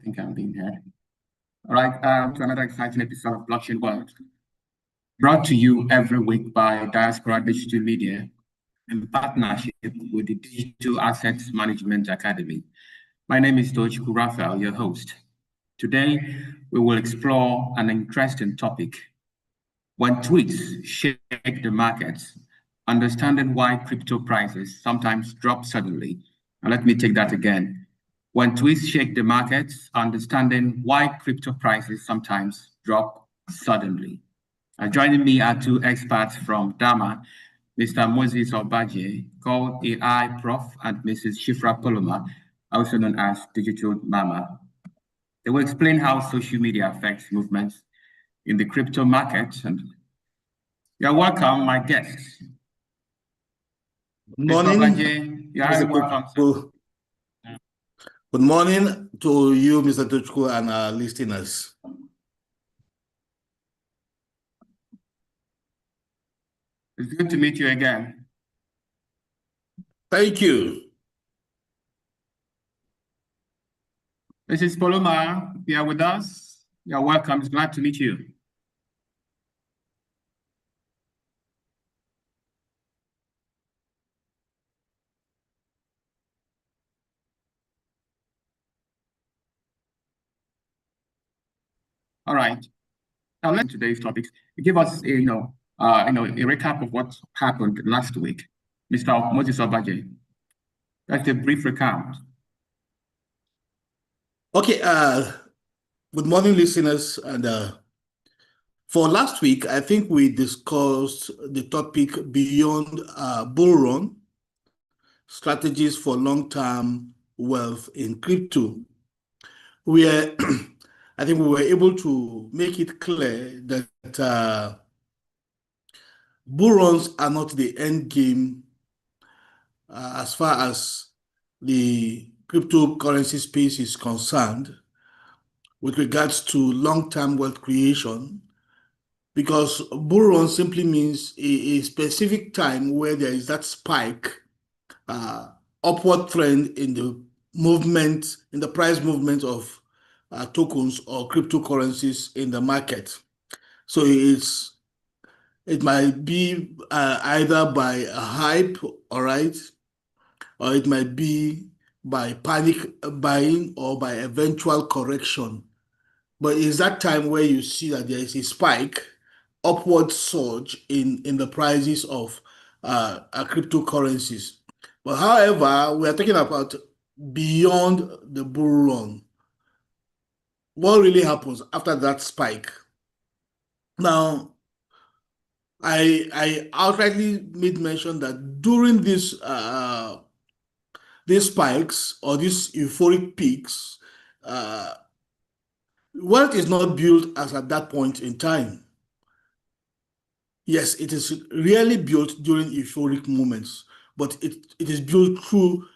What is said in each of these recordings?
think I'm being heard. All right, to another exciting episode of Blockchain World, brought to you every week by Diaspora Digital Media in partnership with the Digital Assets Management Academy. My name is Tochukwu Raphael, your host. Today, we will explore an interesting topic. When tweets shake the markets, understanding why crypto prices sometimes drop suddenly. And let me take that again. When tweets shake the markets, understanding why crypto prices sometimes drop suddenly. Joining me are two experts from DAMA, Mr. Moses Obaje, called AI Prof, and Mrs. Shiphra Poloma, also known as Digital Mama. They will explain how social media affects movements in the crypto market. And you're welcome, my guests. Morning. Mr. Obaje, you're welcome, sir. Good morning to you, Mr. Tochukwu, and our listeners. It's good to meet you again. Thank you. Mrs. Poloma, you are with us. You're welcome. It's glad to meet you. All right. Now let's today's topics. Give us a recap of what happened last week. Mr. Moses Obaje. That's a brief recount. Okay. Good morning, listeners. And for last week, I think we discussed the topic beyond bull run, strategies for long-term wealth in crypto. I think we were able to make it clear that bull runs are not the end game as far as the cryptocurrency space is concerned with regards to long-term wealth creation, because bull run simply means a specific time where there is that spike, upward trend in the movement, in the price movement of tokens or cryptocurrencies in the market. So it might be either by a hype, all right, or it might be by panic buying or by eventual correction. But it's that time where you see that there is a spike, upward surge in the prices of cryptocurrencies. But however, we are talking about beyond the bull run. What really happens after that spike? Now, I outrightly made mention that during these spikes or these euphoric peaks, wealth is not built as at that point in time. Yes, it is really built during euphoric moments, but it is built through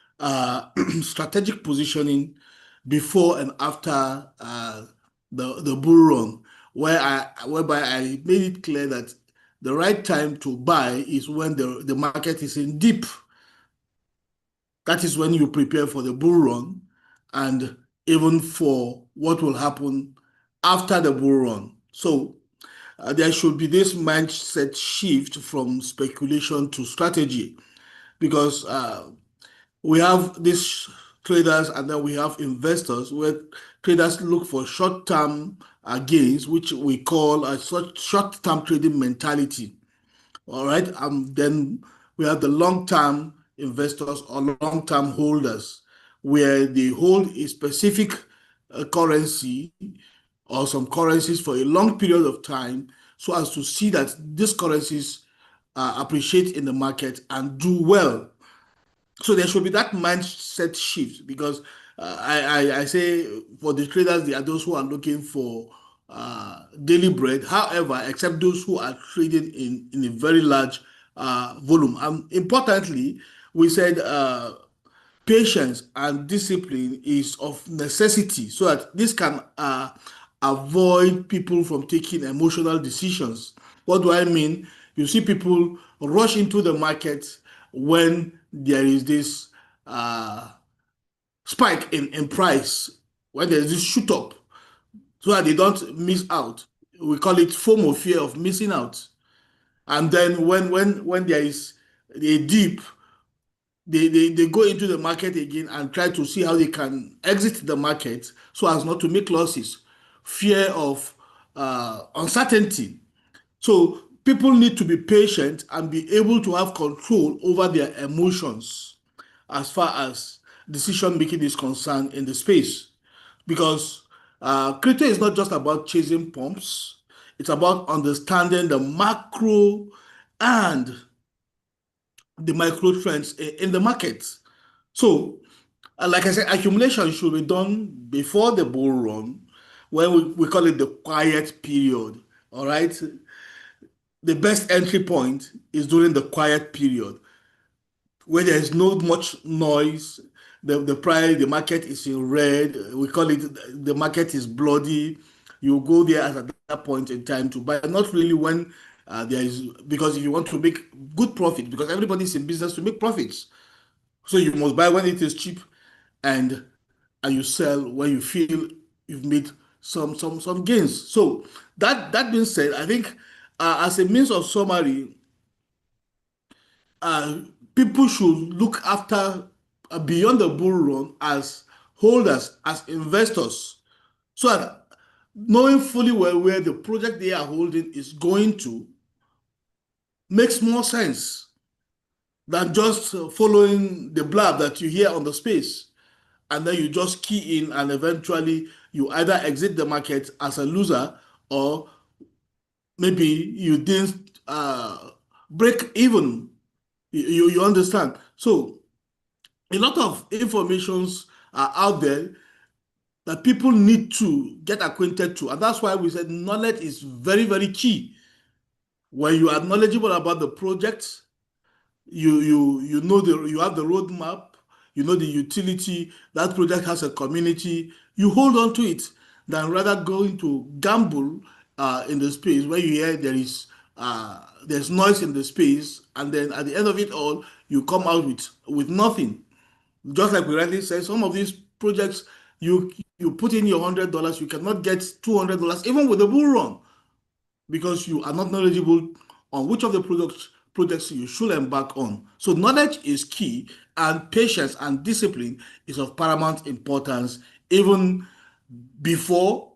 strategic positioning before and after the bull run, whereby I made it clear that the right time to buy is when the market is in dip. That is when you prepare for the bull run and even for what will happen after the bull run. So there should be this mindset shift from speculation to strategy, because we have these traders and then we have investors, where traders look for short-term gains, which we call a short-term trading mentality. All right. Then we have the long-term investors or long-term holders, where they hold a specific currency or some currencies for a long period of time, so as to see that these currencies appreciate in the market and do well. So there should be that mindset shift, because I say for the traders, they are those who are looking for daily bread. However, except those who are trading in a very large volume. And importantly, we said patience and discipline is of necessity, so that this can avoid people from taking emotional decisions. What do I mean? You see people rush into the market when there is this spike in price, when there's this shoot up, so that they don't miss out. We call it FOMO, fear of missing out. And then when there is a dip, they go into the market again and try to see how they can exit the market so as not to make losses. Fear of uncertainty. So people need to be patient and be able to have control over their emotions as far as decision making is concerned in the space. Because crypto is not just about chasing pumps, it's about understanding the macro and the micro trends in the market. So, like I said, accumulation should be done before the bull run, when we call it the quiet period. All right. The best entry point is during the quiet period where there is no much noise. The price, the market is in red. We call it the market is bloody. You go there at that point in time to buy, not really when there is, because if you want to make good profit, because everybody's in business to make profits. So you must buy when it is cheap, and you sell when you feel you've made some gains. So that being said, I think as a means of summary, uh, people should look after beyond the bull run as holders, as investors, so that knowing fully well where the project they are holding is going to makes more sense than just following the blab that you hear on the space, and then you just key in and eventually you either exit the market as a loser, or maybe you didn't break even. You understand? So a lot of informations are out there that people need to get acquainted to. And that's why we said knowledge is very, very key. When you are knowledgeable about the project, you know you have the roadmap, you know the utility, that project has a community, you hold on to it than rather going to gamble in the space where you hear there's noise in the space, and then at the end of it all, you come out with nothing. Just like we rightly said, some of these projects, you put in your $100, you cannot get $200 even with the bull run, because you are not knowledgeable on which of the projects you should embark on. So knowledge is key, and patience and discipline is of paramount importance, even before,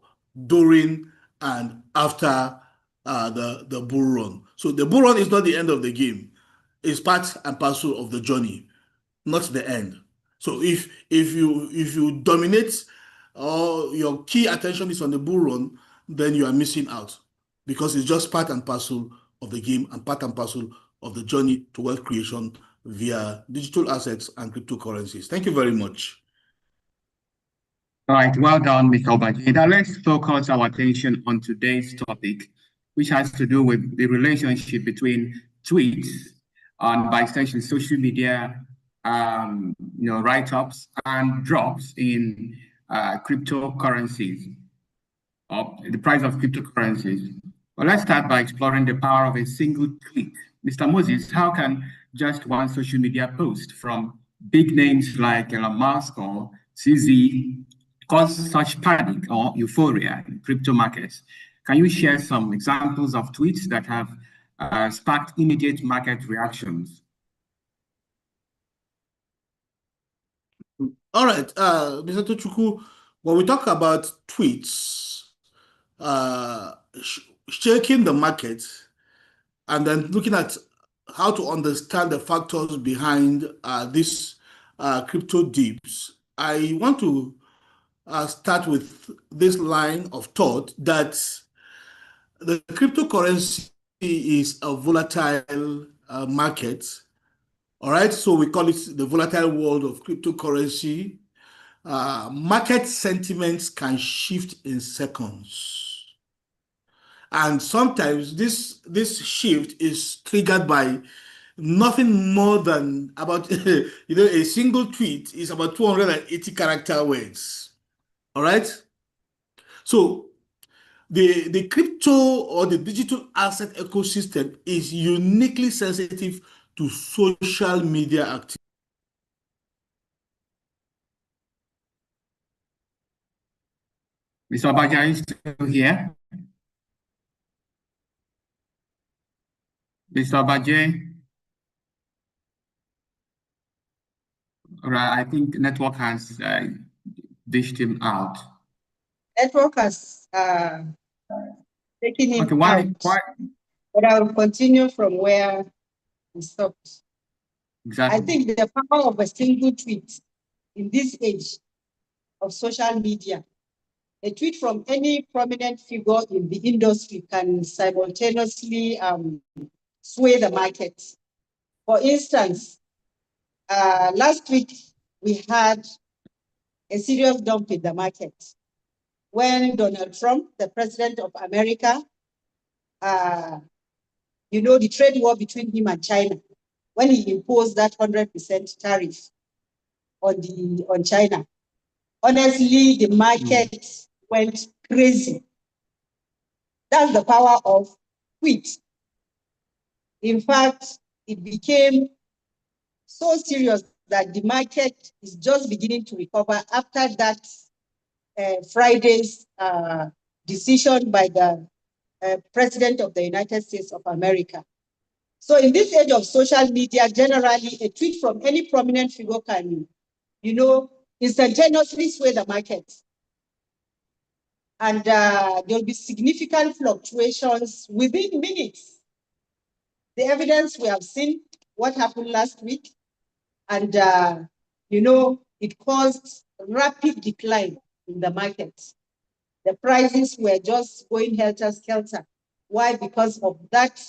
during, and after the bull run. So the bull run is not the end of the game. It's part and parcel of the journey, not the end. So if you dominate, or your key attention is on the bull run, then you are missing out, because it's just part and parcel of the game and part and parcel of the journey to wealth creation via digital assets and cryptocurrencies. Thank you very much. All right, well done, Mr. Obaje. Now let's focus our attention on today's topic, which has to do with the relationship between tweets and, by extension, social media, write-ups and drops in cryptocurrencies, or the price of cryptocurrencies. Well, let's start by exploring the power of a single tweet. Mr. Moses, how can just one social media post from big names like Elon Musk or CZ cause such panic or euphoria in crypto markets? Can you share some examples of tweets that have sparked immediate market reactions? All right, Mr. Tochukwu, when we talk about tweets, shaking the market, and then looking at how to understand the factors behind these crypto dips, I want to start with this line of thought that the cryptocurrency is a volatile market. All right, so we call it the volatile world of cryptocurrency. Market sentiments can shift in seconds. And sometimes this shift is triggered by nothing more than about, a single tweet is about 280 character words. All right. So the crypto or the digital asset ecosystem is uniquely sensitive to social media activity. Mr. Obaje, are you still here? Mr. Obaje? Right, I think network has dished him out. Network has taken him Okay, why? But I will continue from where we stopped. Exactly. I think the power of a single tweet in this age of social media, a tweet from any prominent figure in the industry can simultaneously sway the market. For instance, last week we had a serious dump in the market when Donald Trump, the president of America, the trade war between him and China, when he imposed that 100% tariff on China. Honestly, the market went crazy. That's the power of tweet. In fact, it became so serious that the market is just beginning to recover after that Friday's decision by the President of the United States of America. So in this age of social media, generally, a tweet from any prominent figure can, instantaneously sway the market. And there'll be significant fluctuations within minutes. The evidence we have seen, what happened last week, and, it caused rapid decline in the market. The prices were just going helter-skelter. Why? Because of that,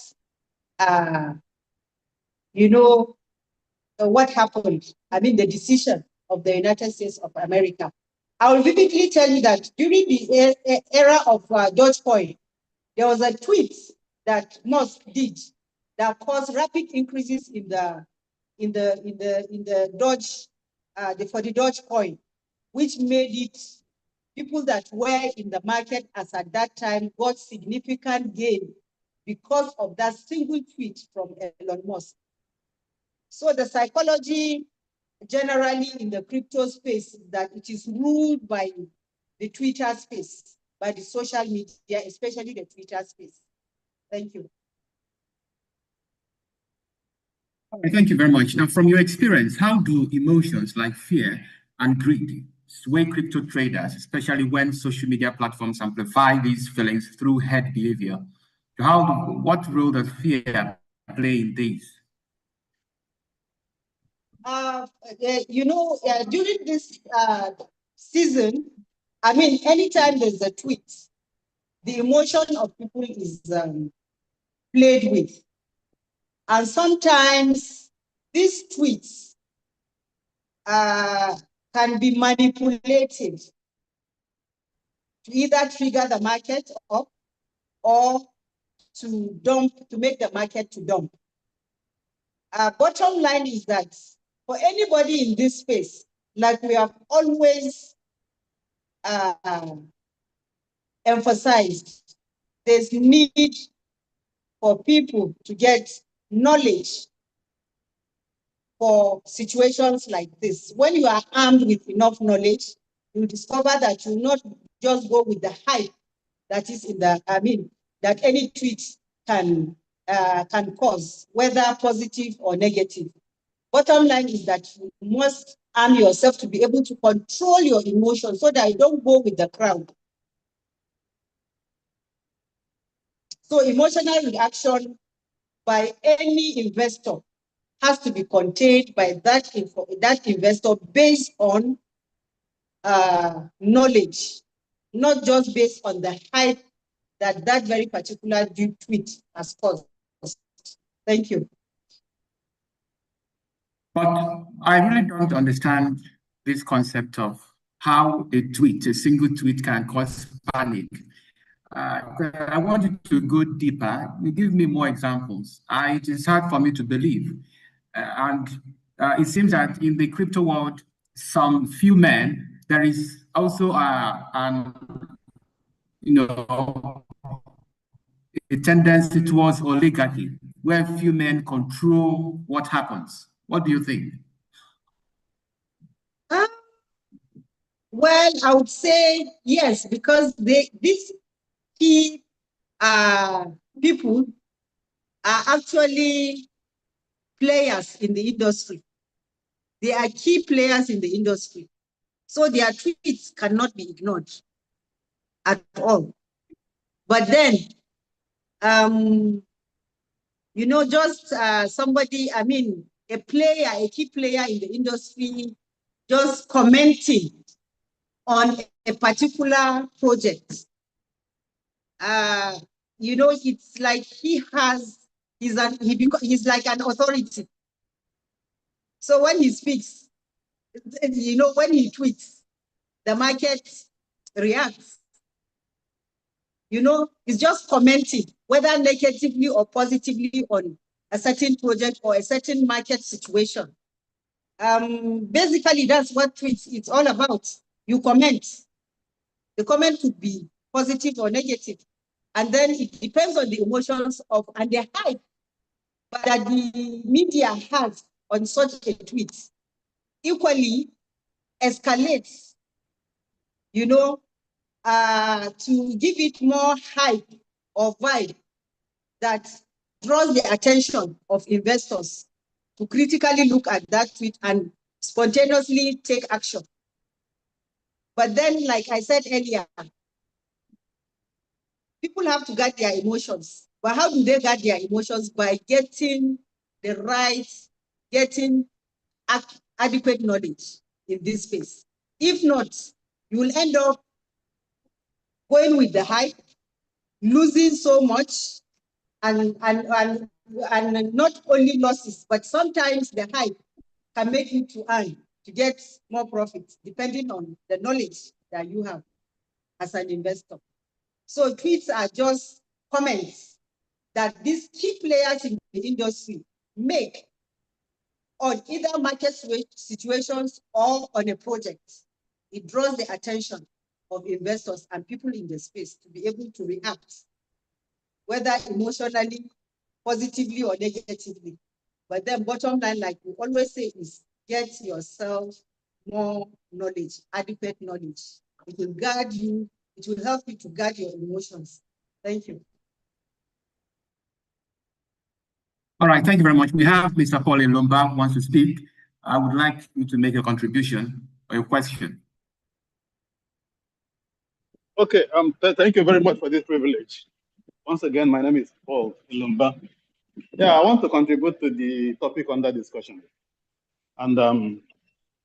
what happened? I mean, the decision of the United States of America. I will vividly tell you that during the era of Dogecoin, there was a tweet that Musk did that caused rapid increases in the Doge, for the Dogecoin, which made it people that were in the market as at that time got significant gain because of that single tweet from Elon Musk. So the psychology generally in the crypto space is that it is ruled by the Twitter space, by the social media, especially the Twitter space. Thank you. Thank you very much. Now, from your experience, how do emotions like fear and greed sway crypto traders, especially when social media platforms amplify these feelings through herd behavior? What role does fear play in this? During this season, I mean, anytime there's a tweet, the emotion of people is played with. And sometimes these tweets can be manipulated to either trigger the market up or to make the market to dump. Bottom line is that for anybody in this space, like we have always emphasized, there's need for people to get knowledge for situations like this. When you are armed with enough knowledge, you discover that you not just go with the hype that is that any tweet can cause, whether positive or negative. Bottom line is that you must arm yourself to be able to control your emotions so that you don't go with the crowd. So emotional reaction by any investor has to be contained by that investor based on knowledge, not just based on the hype that very particular tweet has caused. Thank you. But I really don't understand this concept of how a single tweet can cause panic. I want you to go deeper. Give me more examples. It is hard for me to believe. It seems that in the crypto world, some few men, there is also a tendency towards oligarchy, where few men control what happens. What do you think? Well, I would say yes, because these key people are actually players in the industry. They are key players in the industry. So their tweets cannot be ignored at all. But then, just somebody, a key player in the industry, just commenting on a particular project. It's like he's like an authority. So when he speaks, when he tweets, the market reacts. It's just commenting, whether negatively or positively, on a certain project or a certain market situation. Basically, that's what tweets it's all about. You comment. The comment could be positive or negative. And then it depends on the emotions and the hype that the media has on such a tweet. Equally escalates, to give it more hype or vibe that draws the attention of investors to critically look at that tweet and spontaneously take action. But then, like I said earlier, people have to guard their emotions. But how do they guard their emotions? By getting adequate knowledge in this space. If not, you will end up going with the hype, losing so much, and not only losses, but sometimes the hype can make you to get more profits, depending on the knowledge that you have as an investor. So tweets are just comments that these key players in the industry make on either market situations or on a project. It draws the attention of investors and people in the space to be able to react, whether emotionally, positively, or negatively. But then bottom line, like we always say, is get yourself more knowledge, adequate knowledge. It will guard you. It will help you to guard your emotions. Thank you. All right, thank you very much. We have Mr. Paul Lomba who wants to speak. I would like you to make a contribution or a question. Okay, thank you very much for this privilege. Once again, my name is Paul Lomba. Yeah, I want to contribute to the topic under discussion. And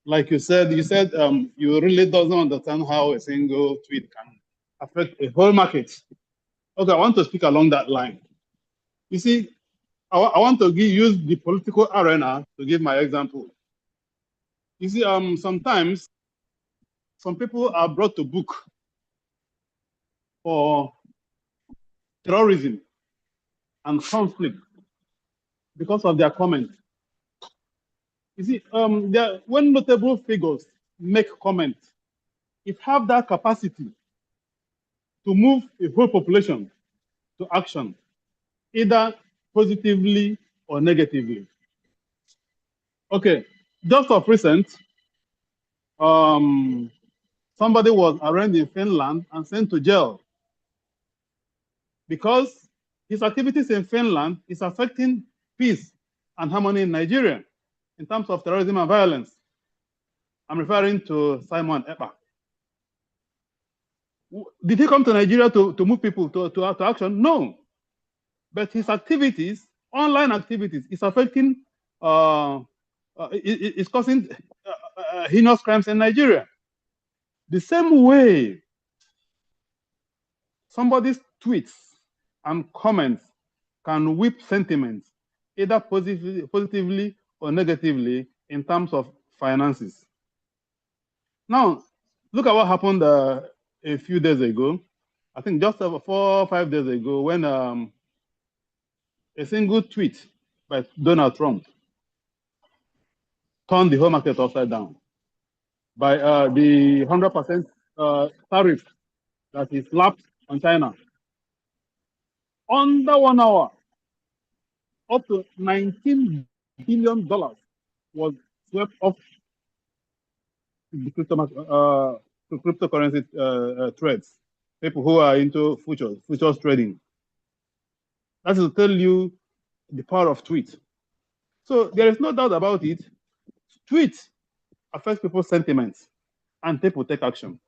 like you said you really don't understand how a single tweet can affect a whole market. Okay, I want to speak along that line. You see, I want to use the political arena to give my example. You see, sometimes some people are brought to book for terrorism and conflict because of their comments. You see, when notable figures make comments, it have that capacity to move a whole population to action, either positively or negatively. Okay, just of recent, somebody was arraigned in Finland and sent to jail because his activities in Finland is affecting peace and harmony in Nigeria in terms of terrorism and violence. I'm referring to Simon Ekpa. Did he come to Nigeria to move people to action? No. But his activities, online activities, is affecting, is causing heinous crimes in Nigeria. The same way somebody's tweets and comments can whip sentiments, either positively or negatively in terms of finances. Now, look at what happened a few days ago. I think just 4 or 5 days ago, when a single tweet by Donald Trump turned the whole market upside down by the 100% tariff that is slapped on China. Under 1 hour, up to $19 billion was swept off the crypto cryptocurrency trades, people who are into futures trading. That will tell you the power of tweet. So there is no doubt about it. Tweet affects people's sentiments, and people take action.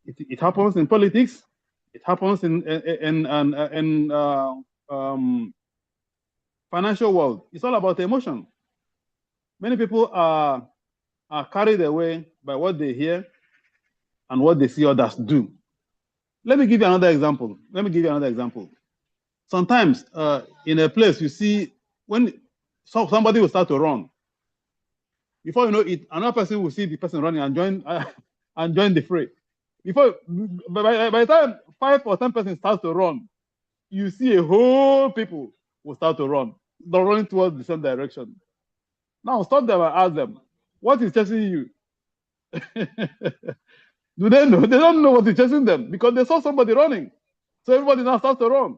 It happens in politics. It happens in financial world. It's all about emotion. Many people are carried away by what they hear and what they see others do. Let me give you another example. Sometimes in a place you see when somebody will start to run. Before you know it, another person will see the person running and join the fray. By the time 5 or 10 persons start to run, you see a whole people will start to run. They're running towards the same direction. Now stop them and ask them, what is chasing you? Do they know? They don't know what is chasing them because they saw somebody running. So everybody now starts to run.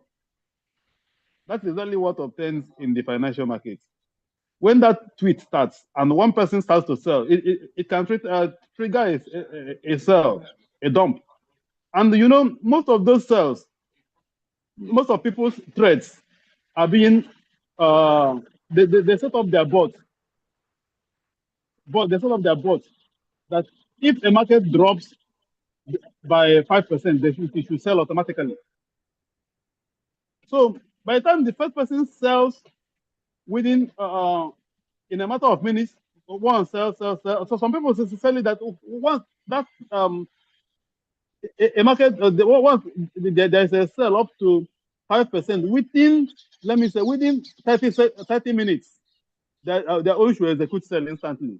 That's exactly what obtains in the financial market. When that tweet starts and one person starts to sell, it can trigger a sell, a dump. And you know, most of those sells, most of people's trades are being, they set up their bots. They set up their bots that if a market drops by 5%, it should sell automatically. So by the time the first person sells within, in a matter of minutes, one sell. So some people sell it that once that a market, once there's a sell up to 5% within, let me say, within 30 minutes, their own should execute sell instantly.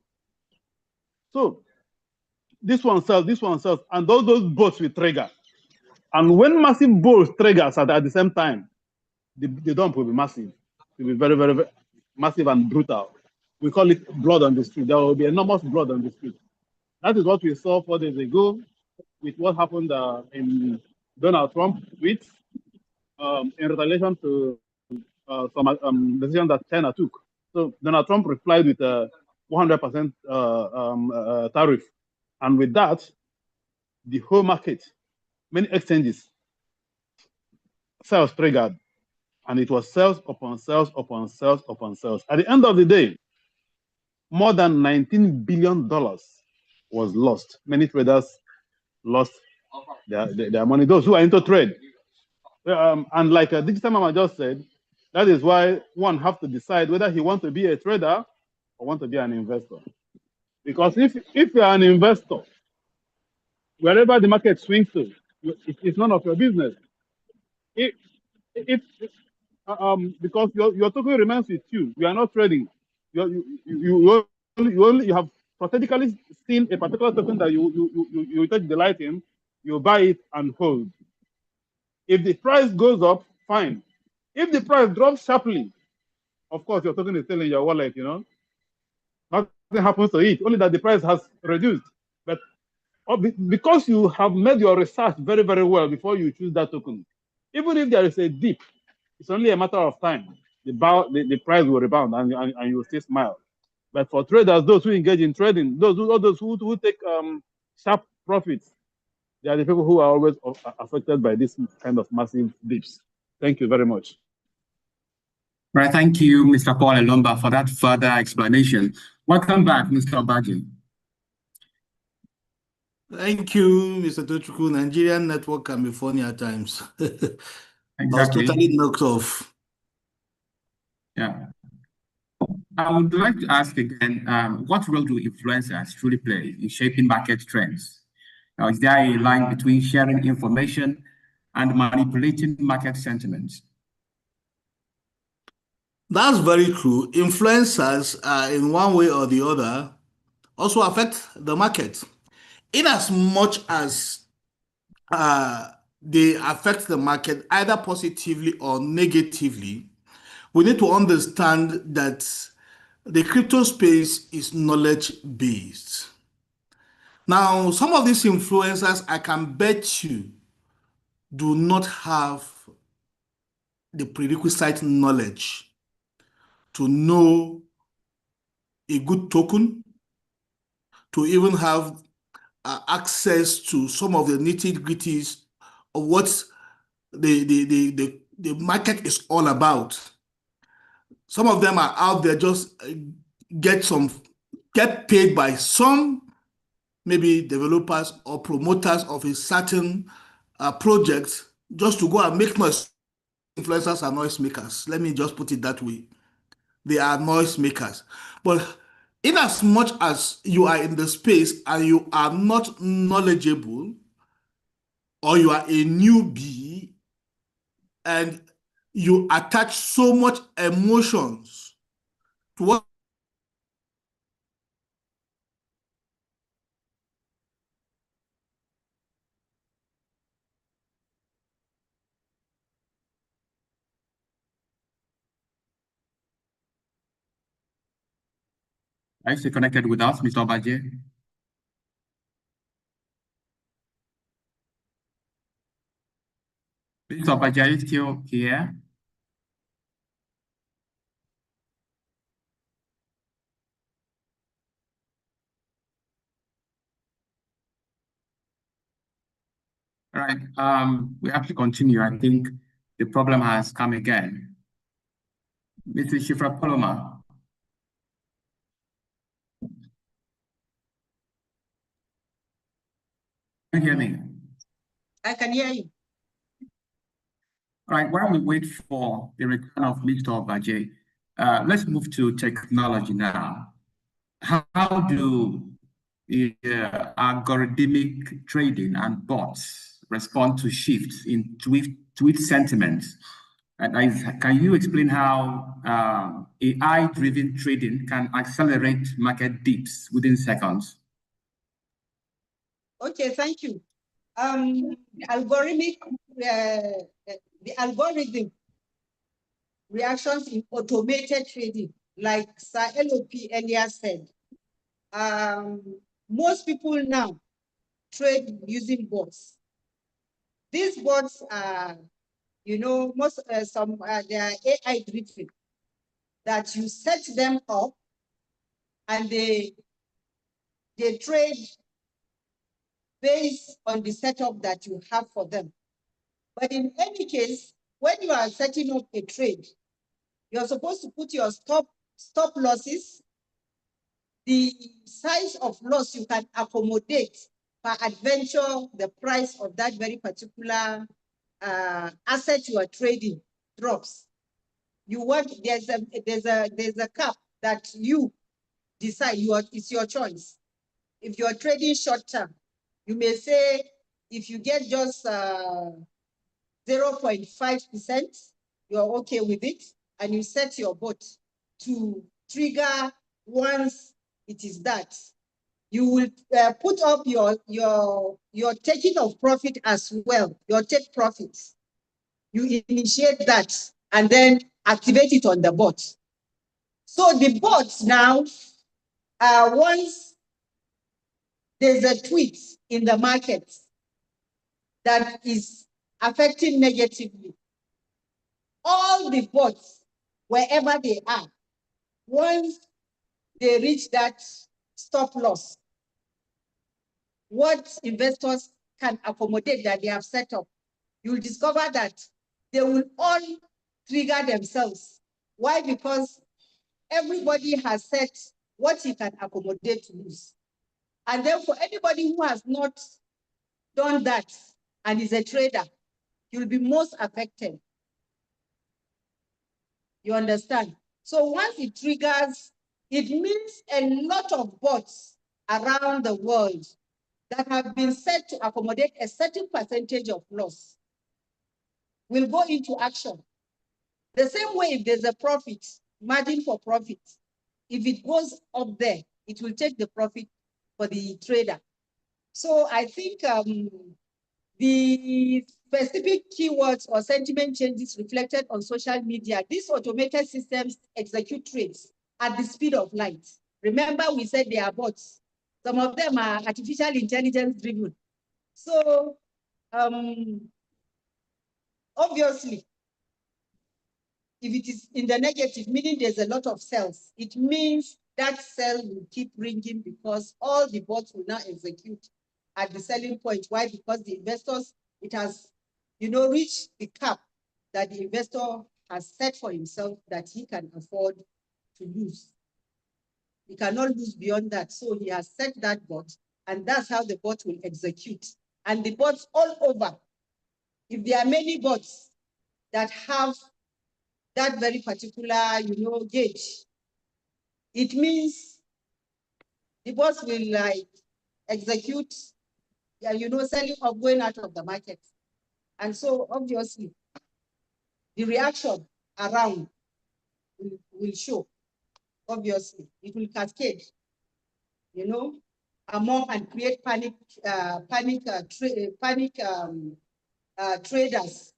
So this one sells, and those bots will trigger. And when massive bots triggers at the same time, the dump will be massive. It will be very, very, very massive and brutal. We call it blood on the street. There will be enormous blood on the street. That is what we saw 4 days ago with what happened in Donald Trump tweets in relation to some decision that China took. So Donald Trump replied with a 100% tariff. And with that, the whole market, many exchanges, sales triggered. And it was sales upon sales upon sales upon sales. At the end of the day, more than $19 billion was lost. Many traders lost their money, those who are into trade. And like Digital Mama just said, that is why one has to decide whether he wants to be a trader or want to be an investor. Because if you're an investor, wherever the market swings to, it's none of your business. Because your token remains with you. You are not trading. You have strategically seen a particular token that you take delight in, you buy it and hold. If the price goes up, fine. If the price drops sharply, of course your token is still in your wallet, you know. Nothing happens to it, only that the price has reduced. But because you have made your research very, very well before you choose that token, even if there is a dip, it's only a matter of time. The price will rebound and you will still smile. But for traders, those who engage in trading, those who take sharp profits, they are the people who are always affected by this kind of massive dips. Thank you very much. Right, thank you, Mr. Paul Elomba, for that further explanation. Welcome back, Mr. Obaje. Thank you, Mr. Tochukwu. Nigerian network can be funny at times. Exactly. I was totally knocked off. Yeah. I would like to ask again, what role do influencers truly play in shaping market trends? Now, is there a line between sharing information and manipulating market sentiments? That's very true. Influencers, in one way or the other, also affect the market. In as much as they affect the market either positively or negatively, we need to understand that the crypto space is knowledge-based. Now, some of these influencers, I can bet you, do not have the prerequisite knowledge to know a good token, to even have access to some of the nitty-gritties of what the market is all about. Some of them are out there just get paid by some maybe developers or promoters of a certain project just to go and make noise. Influencers are noise makers. Let me just put it that way. They are noise makers. But in as much as you are in the space and you are not knowledgeable, or you are a newbie and you attach so much emotions to what Are you still connected with us, Mr. Obaje? Mr. Obaje, are you still here? All right, we have to continue. I think the problem has come again. Mr. Shiphra Poloma. Can you hear me? I can hear you. All right, while we wait for the return of Mr. Obaje, let's move to technology now. How do algorithmic trading and bots respond to shifts in tweet sentiments? And can you explain how AI-driven trading can accelerate market dips within seconds? Okay, thank you. The algorithm reactions in automated trading, like Sir LOP earlier said, most people now trade using bots. These bots are, they are AI driven, that you set them up and they trade based on the setup that you have for them. But in any case, when you are setting up a trade, you're supposed to put your stop losses, the size of loss you can accommodate per adventure, the price of that very particular asset you are trading drops. You want, there's a cap that you decide, it's your choice. If you're trading short term, you may say, if you get just 0.5%, you're okay with it, and you set your bot to trigger once it is that. You will put up your taking of profit as well, your take profits. You initiate that and then activate it on the bot. So the bots now, once there's a tweet in the market that is affecting negatively, all the bots, wherever they are, once they reach that stop loss, what investors can accommodate that they have set up, you'll discover that they will all trigger themselves. Why? Because everybody has set what he can accommodate to lose. And then for anybody who has not done that and is a trader, you'll be most affected. You understand? So once it triggers, it means a lot of bots around the world that have been set to accommodate a certain percentage of loss will go into action. The same way, if there's a profit, margin for profit, if it goes up there, it will take the profit for the trader. So I think the specific keywords or sentiment changes reflected on social media, these automated systems execute trades at the speed of light. Remember, we said they are bots. Some of them are artificial intelligence driven. So obviously, if it is in the negative, meaning there's a lot of cells, it means that cell will keep ringing because all the bots will now execute at the selling point. Why? Because the investors, it has, reached the cap that the investor has set for himself that he can afford to lose. He cannot lose beyond that. So he has set that bot, and that's how the bot will execute. And the bots all over, if there are many bots that have that very particular, gauge, it means the bots will like execute, selling or going out of the market. And so obviously, the reaction around will show. Obviously, it will cascade, among and create traders,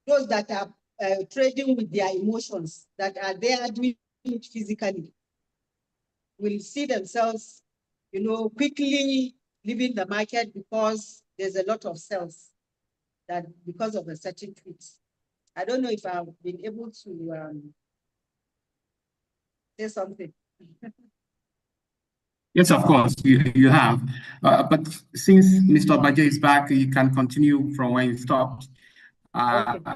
those that are trading with their emotions, that are there doing it physically, will see themselves, quickly leaving the market because there's a lot of sales that because of a certain tweet. I don't know if I've been able to say something. Yes, of course, you have. But since Mr. Obaje is back, you can continue from where you stopped. Okay.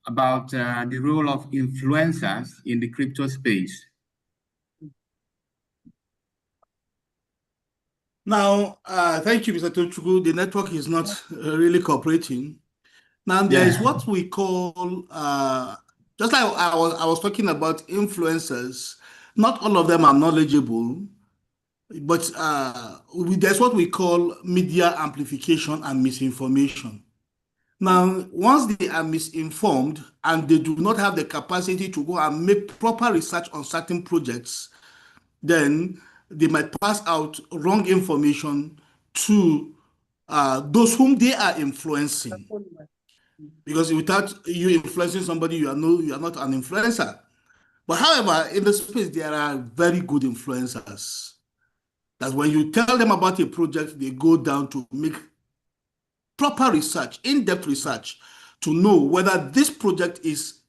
About the role of influencers in the crypto space. Now, thank you, Mr. Tochukwu. The network is not really cooperating. Now, there is what we call, just like I was talking about influencers, not all of them are knowledgeable, but there's what we call media amplification and misinformation. Now, once they are misinformed and they do not have the capacity to go and make proper research on certain projects, then they might pass out wrong information to those whom they are influencing. Because without you influencing somebody, you are not an influencer. But however, in the space, there are very good influencers. That when you tell them about a project, they go down to make proper research, in-depth research, to know whether this project is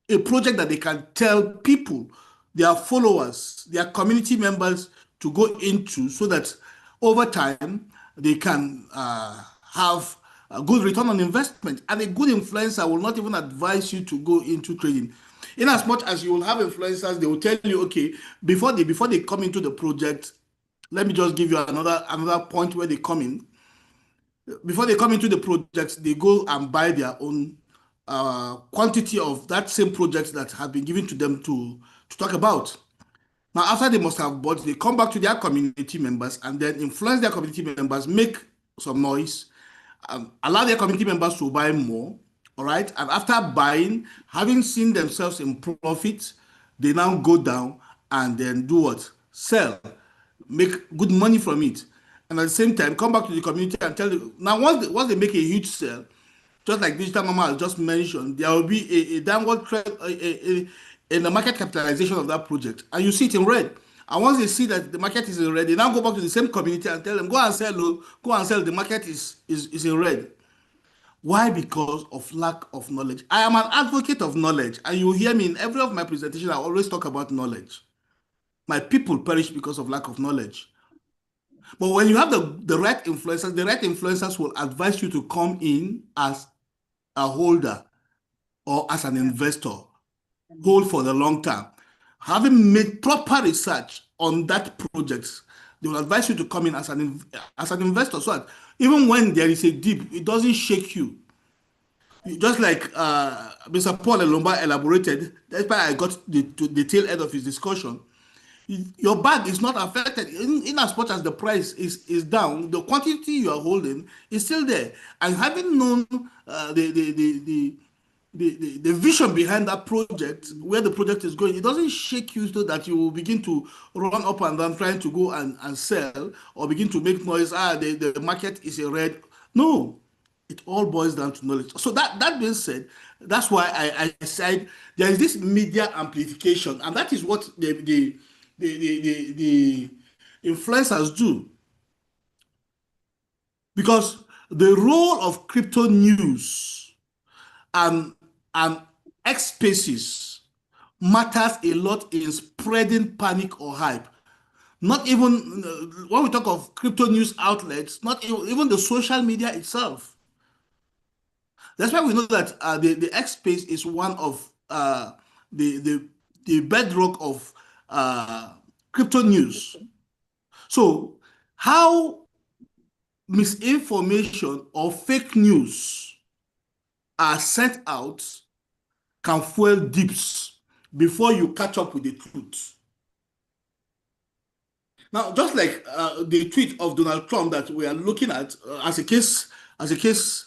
a project that they can tell people, their followers, their community members to go into, so that over time they can have a good return on investment. And a good influencer will not even advise you to go into trading. In as much as you will have influencers, they will tell you, okay, before they come into the project, let me just give you another point where they come in. Before they come into the project, they go and buy their own quantity of that same project that has been given to them to talk about. Now, after they must have bought, they come back to their community members and then influence their community members, make some noise, allow their community members to buy more, all right? And after buying, having seen themselves in profit, they now go down and then do what? Sell, make good money from it. And at the same time, come back to the community and tell them. Now, once they make a huge sale, just like Digital Mama has just mentioned, there will be a downward trend in the market capitalization of that project. And you see it in red. And once they see that the market is in red, they now go back to the same community and tell them, go and sell, the market is in red. Why? Because of lack of knowledge. I am an advocate of knowledge, and you hear me in every of my presentations, I always talk about knowledge. My people perish because of lack of knowledge. But when you have the right influencers will advise you to come in as a holder or as an investor, hold for the long term. Having made proper research on that project, they will advise you to come in as an investor, so that even when there is a dip, it doesn't shake you. Just like Mr. Paul Elomba elaborated, that's why I got the tail end of his discussion. Your bag is not affected in as much as the price is down. The quantity you are holding is still there, and having known the vision behind that project, where the project is going, it doesn't shake you so that you will begin to run up and down trying to go and sell, or begin to make noise. The market is in red. No, it all boils down to knowledge. So that being said, that's why I said there is this media amplification, and that is what the influencers do. Because the role of crypto news and X spaces matters a lot in spreading panic or hype. Not even when we talk of crypto news outlets, not even the social media itself. That's why we know that the X space is one of the bedrock of crypto news. So how misinformation or fake news are sent out can fuel dips before you catch up with the truth. Now, just like the tweet of Donald Trump that we are looking at as a case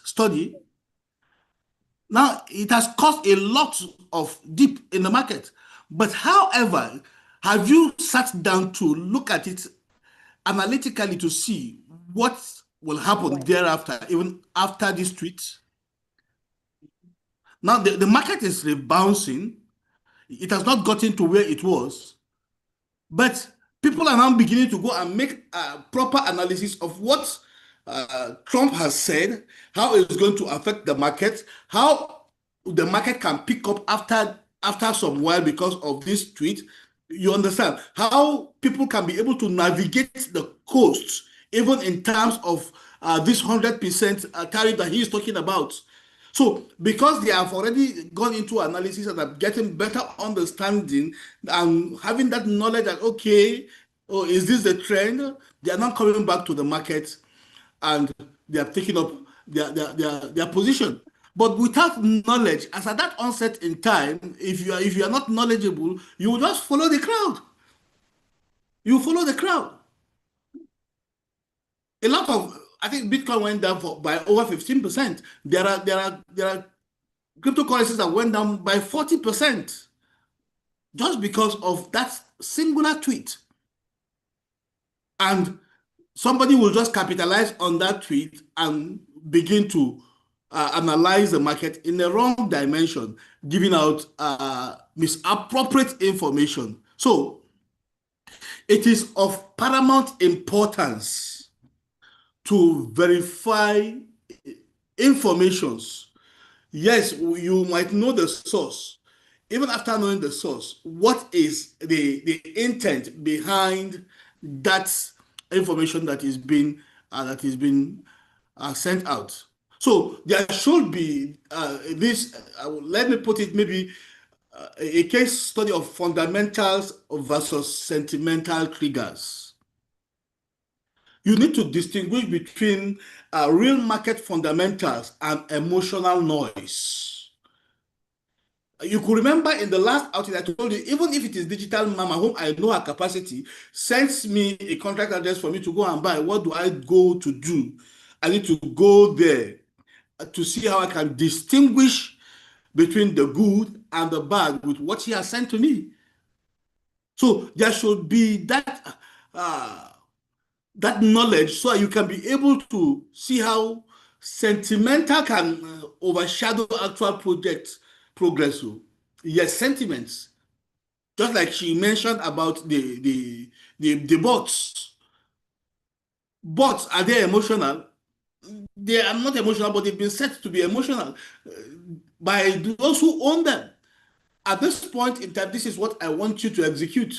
study, now it has caused a lot of dip in the market. But however, have you sat down to look at it analytically to see what will happen thereafter, even after this tweet? Now the market is rebouncing. It has not gotten to where it was, but people are now beginning to go and make a proper analysis of what Trump has said, how it's going to affect the market, how the market can pick up after some while because of this tweet. You understand how people can be able to navigate the coast, even in terms of this 100% tariff that he is talking about. So because they have already gone into analysis and are getting better understanding and having that knowledge that, okay, oh, is this the trend? They are not coming back to the market and they are taking up their position. But without knowledge, as at that onset in time, if you are not knowledgeable, you will just follow the crowd. You follow the crowd. A lot of, I think Bitcoin went down by over 15%. There are cryptocurrencies that went down by 40% just because of that singular tweet. And somebody will just capitalize on that tweet and begin to analyze the market in the wrong dimension, giving out misappropriate information. So it is of paramount importance to verify informations. Yes, you might know the source. Even after knowing the source, what is the intent behind that information that is being sent out? So there should be this. Let me put it maybe a case study of fundamentals versus sentimental triggers. You need to distinguish between real market fundamentals and emotional noise. You could remember in the last outing I told you, even if it is Digital Mama, whom I know her capacity, sends me a contract address for me to go and buy. What do I go to do? I need to go there to see how I can distinguish between the good and the bad with what she has sent to me. So there should be that knowledge so you can be able to see how sentimental can overshadow actual project progress. Yes, sentiments. Just like she mentioned about the bots. Bots, are they emotional? They are not emotional, but they've been set to be emotional by those who own them. At this point in time, this is what I want you to execute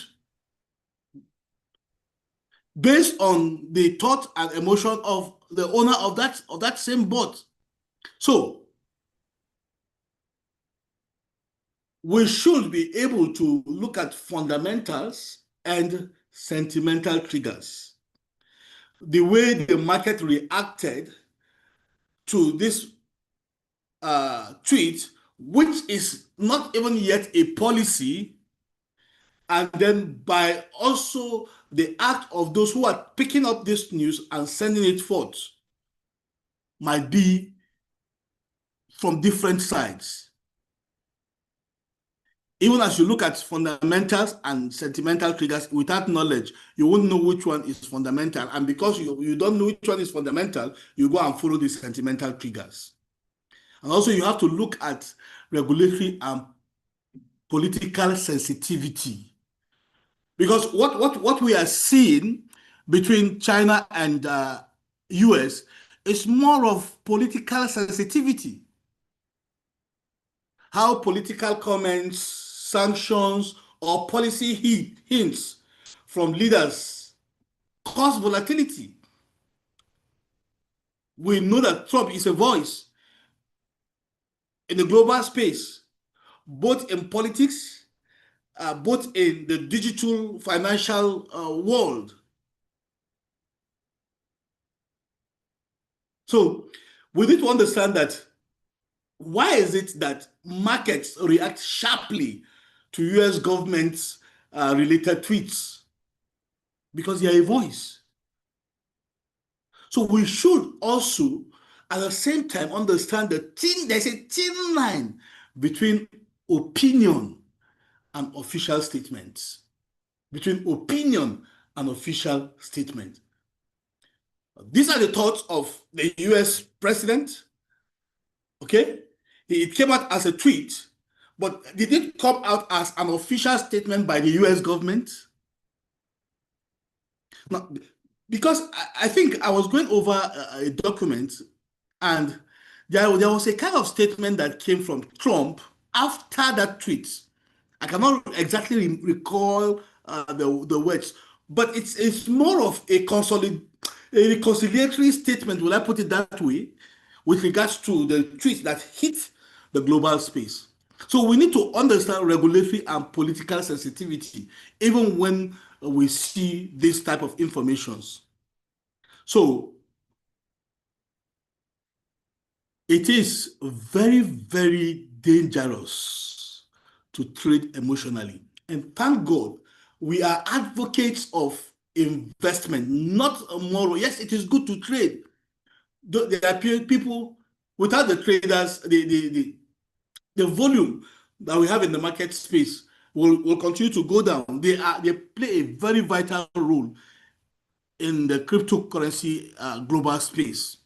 based on the thought and emotion of the owner of that same bot. So we should be able to look at fundamentals and sentimental triggers. The way the market reacted to this tweet, which is not even yet a policy, and then by also the act of those who are picking up this news and sending it forth, might be from different sides. Even as you look at fundamentals and sentimental triggers, without knowledge, you won't know which one is fundamental. And because you don't know which one is fundamental, you go and follow the sentimental triggers. And also you have to look at regulatory and political sensitivity. Because what we are seeing between China and US is more of political sensitivity. How political comments, sanctions, or policy hints from leaders cause volatility. We know that Trump is a voice in the global space, both in politics, both in the digital financial world. So we need to understand that why is it that markets react sharply to US government related tweets? Because they are a voice. So we should also, at the same time, understand there's a thin line between opinion and official statements. Between opinion and official statement. These are the thoughts of the US president. Okay? It came out as a tweet, but did it come out as an official statement by the US government? Now, because I think I was going over a document, and there was a kind of statement that came from Trump after that tweet. I cannot exactly recall the words, but it's more of a reconciliatory statement, will I put it that way, with regards to the tweets that hit the global space. So we need to understand regulatory and political sensitivity, even when we see this type of informations. So it is very, very dangerous to trade emotionally. And thank God, we are advocates of investment, not moral. Yes, it is good to trade. There are people, without the traders, the volume that we have in the market space will continue to go down. They play a very vital role in the cryptocurrency global space.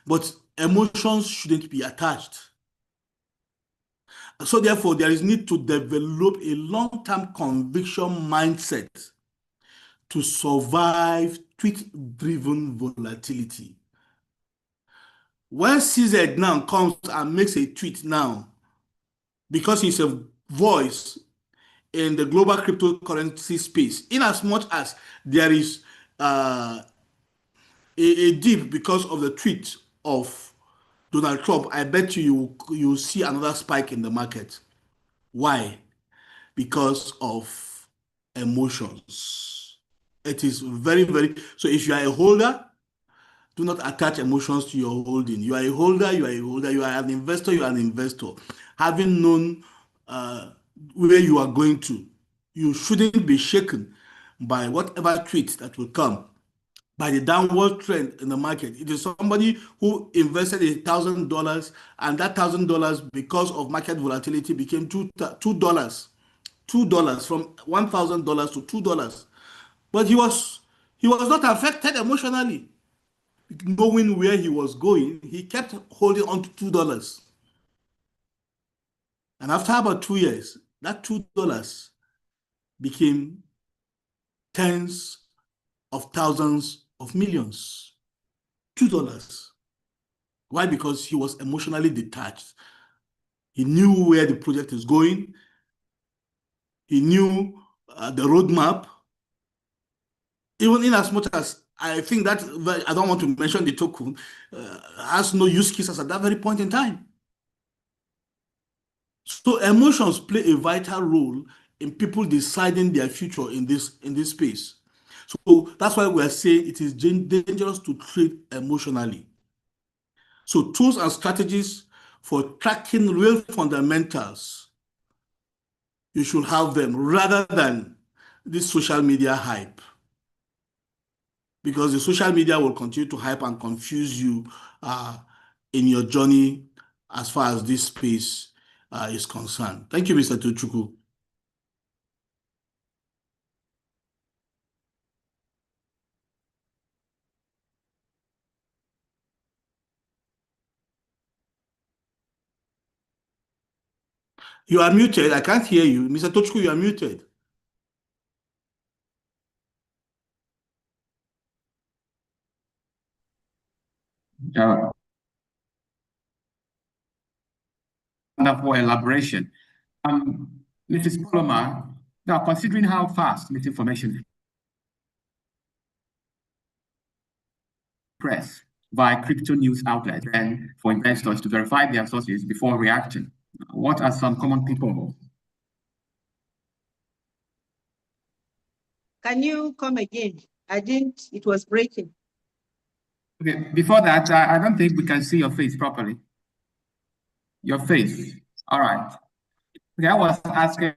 But emotions shouldn't be attached. So therefore, there is need to develop a long-term conviction mindset to survive tweet-driven volatility. When CZ now comes and makes a tweet now, because he's a voice in the global cryptocurrency space, in as much as there is a dip because of the tweet of Donald Trump, I bet you see another spike in the market. Why? Because of emotions. It is very, very, so if you are a holder, do not attach emotions to your holding. You are a holder, you are a holder, you are an investor, you are an investor. Having known where you are going to, you shouldn't be shaken by whatever tweet that will come, by the downward trend in the market. It is somebody who invested $1,000, and that $1,000, because of market volatility, became $2. $2 from $1,000 to $2. But he was not affected emotionally. Knowing where he was going, he kept holding on to $2. And after about 2 years, that $2 became tens of thousands of millions. $2. Why? Because he was emotionally detached. He knew where the project is going. He knew the roadmap. Even in as much as I think that, I don't want to mention the token, has no use cases at that very point in time. So emotions play a vital role in people deciding their future in this space. So that's why we are saying it is dangerous to trade emotionally. So tools and strategies for tracking real fundamentals, you should have them rather than this social media hype. Because the social media will continue to hype and confuse you in your journey as far as this space is concerned. Thank you, Mr. Tochukwu. You are muted. I can't hear you. Mr. Tochukwu, you are muted. Wonderful elaboration. Mrs. Poloma, now considering how fast misinformation press via crypto news outlets and for investors to verify their sources before reacting? What are some common pitfalls? Can you come again? I didn't, it was breaking. Okay, before that, I don't think we can see your face properly. Your face. All right. Okay, I was asking.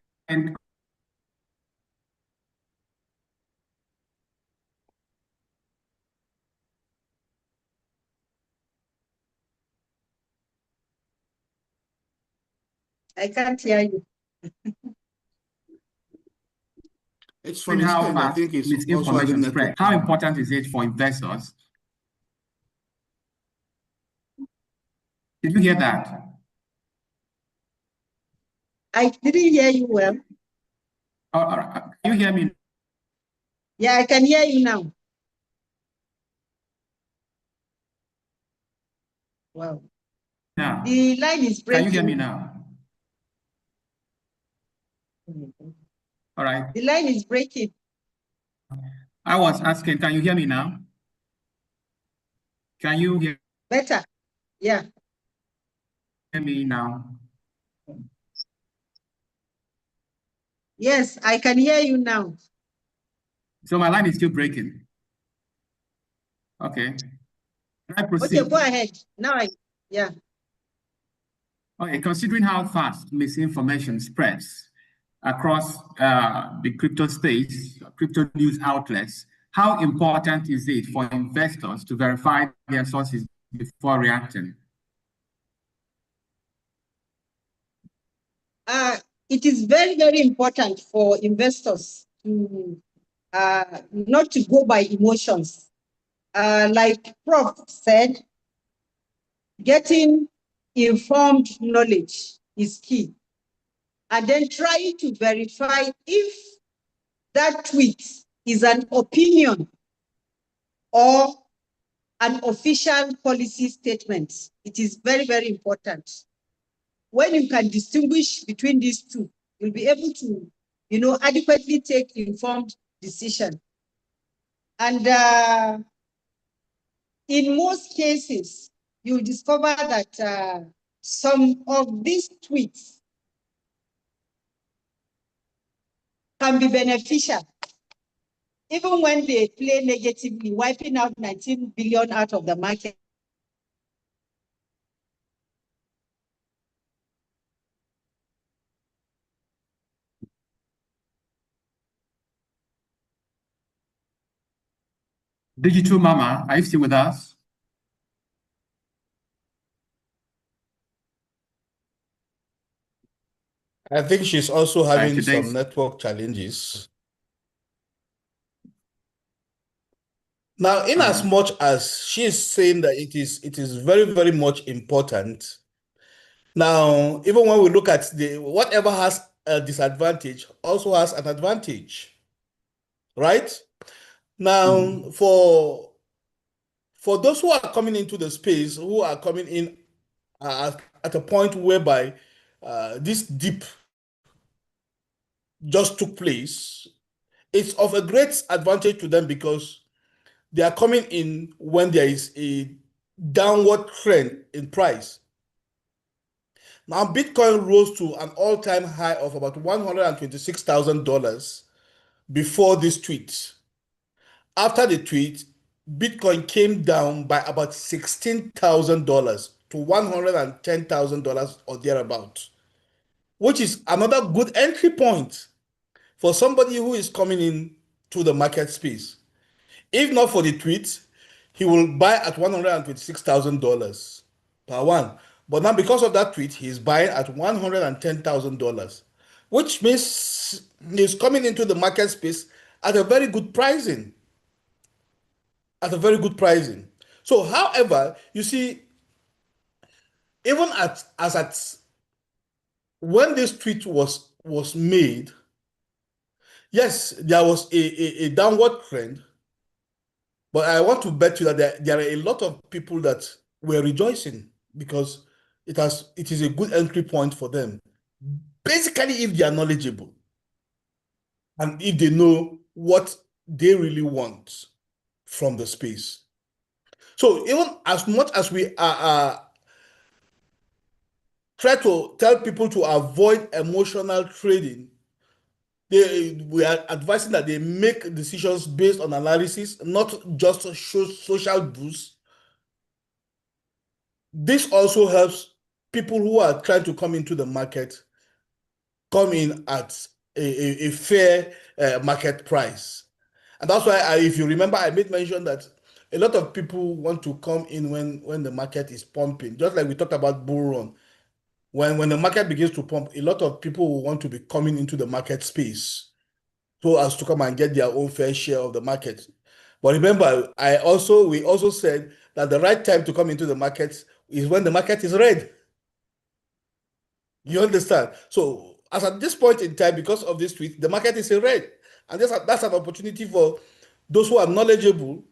I can't hear you. It's from his end. I think it's also having network. How important is it for investors? Did you hear that? I didn't hear you well. Can you hear me? Yeah, I can hear you now. Wow. Now. The line is breaking. Can you hear me now? All right. The line is breaking. I was asking, can you hear me now? Can you hear Better. Yeah. me now? Yes, I can hear you now. So my line is still breaking. Okay. Can I proceed? Okay, go ahead. Now yeah. Okay, considering how fast misinformation spreads across the crypto space, crypto news outlets, how important is it for investors to verify their sources before reacting? It is very, very important for investors to not to go by emotions. Like Prof said, getting informed knowledge is key. And then trying to verify if that tweet is an opinion or an official policy statement. It is very, very important. When you can distinguish between these two, you'll be able to, adequately take informed decision. And in most cases, you'll discover that some of these tweets can be beneficial, even when they play negatively, wiping out 19 billion out of the market. Digital Mama, are you still with us? I think she's also having some network challenges. Now, in as much as she is saying that it is very, very much important. Now, even when we look at whatever has a disadvantage also has an advantage, right? Now, for those who are coming into the space, who are coming in at a point whereby this dip just took place, it's of a great advantage to them because they are coming in when there is a downward trend in price. Now, Bitcoin rose to an all-time high of about $126,000 before this tweet. After the tweet, Bitcoin came down by about $16,000 to $110,000 or thereabout, which is another good entry point for somebody who is coming in to the market space. If not for the tweet, he will buy at $126,000 per one. But now because of that tweet, he's buying at $110,000, which means he's coming into the market space at a very good pricing. So, however, you see, even when this tweet was made, yes, there was a downward trend, but I want to bet you that there are a lot of people that were rejoicing because it is a good entry point for them. Basically, if they are knowledgeable and if they know what they really want from the space. So even as much as we try to tell people to avoid emotional trading, we are advising that they make decisions based on analysis, not just social boosts. This also helps people who are trying to come into the market come in at a fair market price. And that's why, if you remember, I made mention that a lot of people want to come in when the market is pumping, just like we talked about bull run. When the market begins to pump, a lot of people will want to be coming into the market space so as to come and get their own fair share of the market. But remember, we also said that the right time to come into the market is when the market is red. You understand? So as at this point in time, because of this tweet, the market is in red. And that's an opportunity for those who are knowledgeable,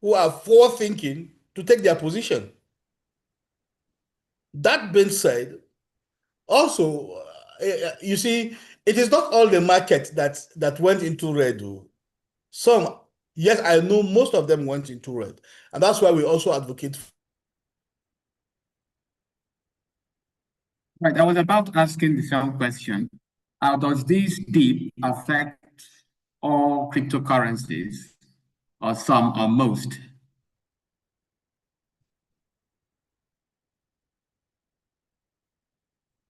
who are forward-thinking, to take their position. That being said, also, you see, it is not all the market that went into red. Some, yes, I know most of them went into red. And that's why we also advocate. Right, I was about asking the same question. How does this dip affect all cryptocurrencies, or some, or most?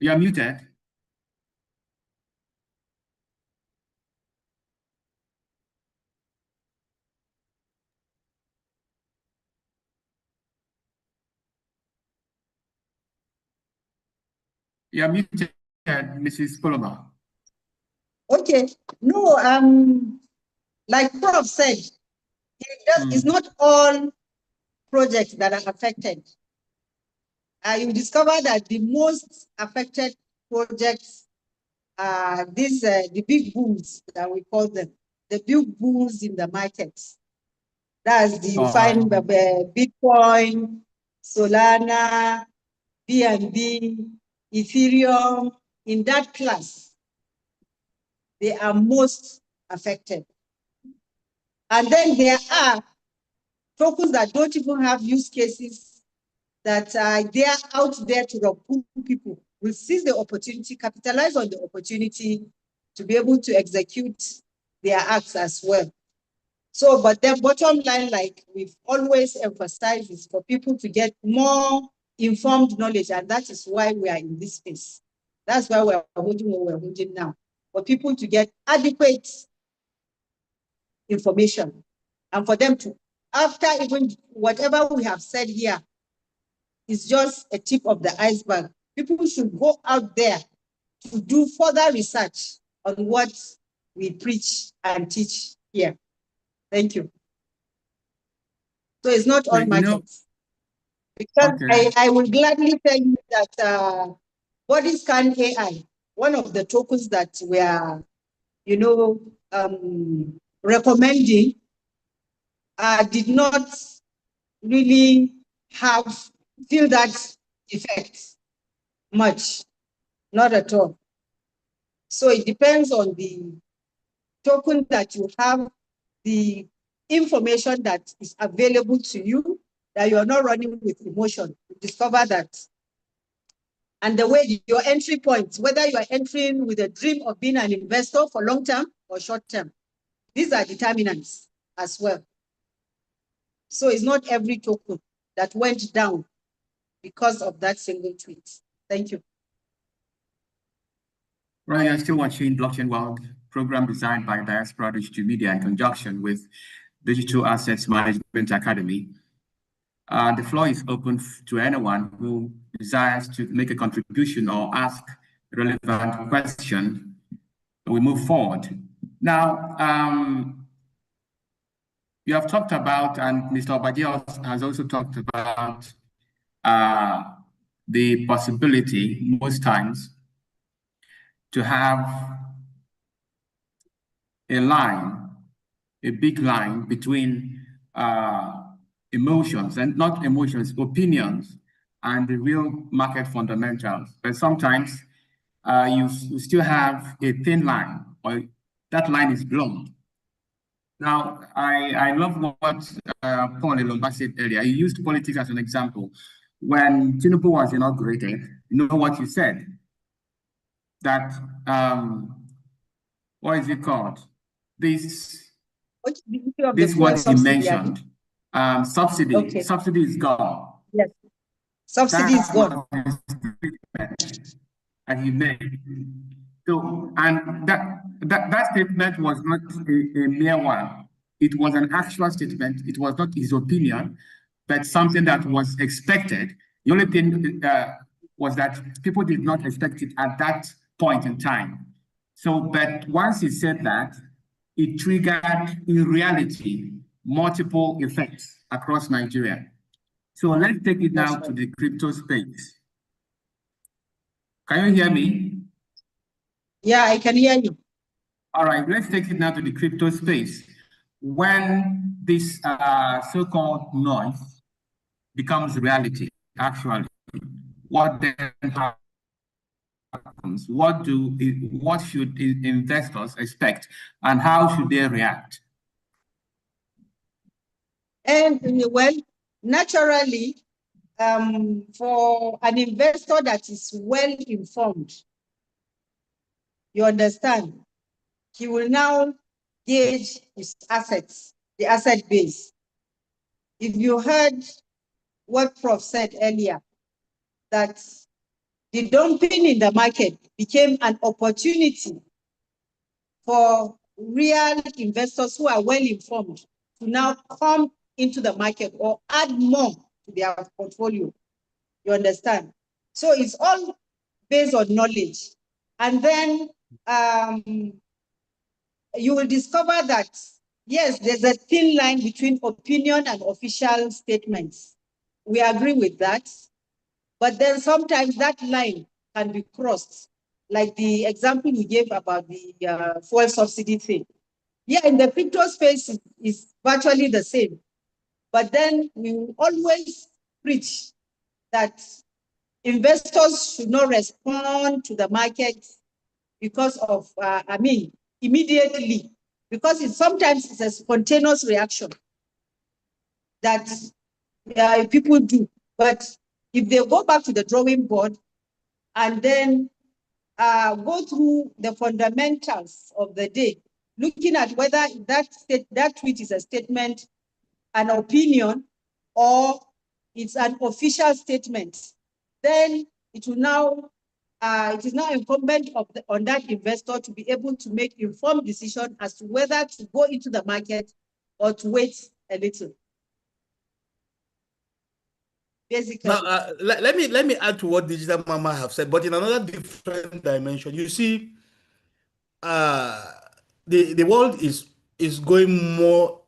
You are muted. You are muted, Mrs. Poloma. Okay. No, like Prof said, it's not all projects that are affected. You discover that the most affected projects are the big bulls that we call them, the big bulls in the markets. That's the find Bitcoin, Solana, BNB, Ethereum. In that class, they are most affected. And then there are tokens that don't even have use cases, that they are out there to recruit people. We seize the opportunity, capitalize on the opportunity to be able to execute their acts as well. So, but the bottom line, like we've always emphasized, is for people to get more informed knowledge, and that is why we are in this space. That's why we're holding what we're holding now, for people to get adequate information, and for them to, after even whatever we have said here is just a tip of the iceberg, people should go out there to do further research on what we preach and teach here. Thank you. So it's not all markets. Because okay. I will gladly tell you that body scan AI, one of the tokens that we are, recommending, did not really feel that effect much, not at all. So it depends on the token that you have, the information that is available to you, that you're not running with emotion. You discover that. And the way your entry points, whether you are entering with a dream of being an investor for long term or short term, these are determinants as well. So it's not every token that went down because of that single tweet. Thank you. Right, you're still watching Blockchain World, program designed by Diaspora Digital Media in conjunction with Digital Assets Management Academy. The floor is open to anyone who desires to make a contribution or ask a relevant question. We move forward. Now, you have talked about, and Mr. Obaje has also talked about the possibility, most times, to have a line, a big line between emotions, and not emotions, opinions, and the real market fundamentals. But sometimes you still have a thin line, or that line is blown. Now, I love what Paul Elomba said earlier. He used politics as an example. When Tinubu was inaugurated, you know what he said? That, what is it called? This what he mentioned, subsidy. Okay. Subsidy is gone. Yes. Subsidy is gone. And he made. So, and that statement was not a mere one. It was an actual statement. It was not his opinion, but something that was expected. The only thing was that people did not expect it at that point in time. So, but once he said that, it triggered, in reality, multiple effects across Nigeria. So let's take it now to the crypto space. Can you hear me? Yeah, I can hear you. All right, let's take it now to the crypto space. When this so-called noise becomes reality, actually, what then happens? What should investors expect, and how should they react? And well, naturally, for an investor that is well informed, you understand, he will now gauge his assets, the asset base. If you heard what Prof said earlier, that the dumping in the market became an opportunity for real investors who are well informed to now come into the market or add more to their portfolio. You understand? So it's all based on knowledge. And then you will discover that, yes, there's a thin line between opinion and official statements. We agree with that. But then sometimes that line can be crossed, like the example you gave about the fuel subsidy thing. Yeah, in the crypto space, is virtually the same. But then we will always preach that investors should not respond to the market because of, immediately, because sometimes it's a spontaneous reaction that people do. But if they go back to the drawing board and then go through the fundamentals of the day, looking at whether that tweet is a statement, an opinion, or it's an official statement, then it is now incumbent on that investor to be able to make informed decision as to whether to go into the market or to wait a little. Basically. Now, let me add to what Digital Mama have said, but in another different dimension. You see, the world is going more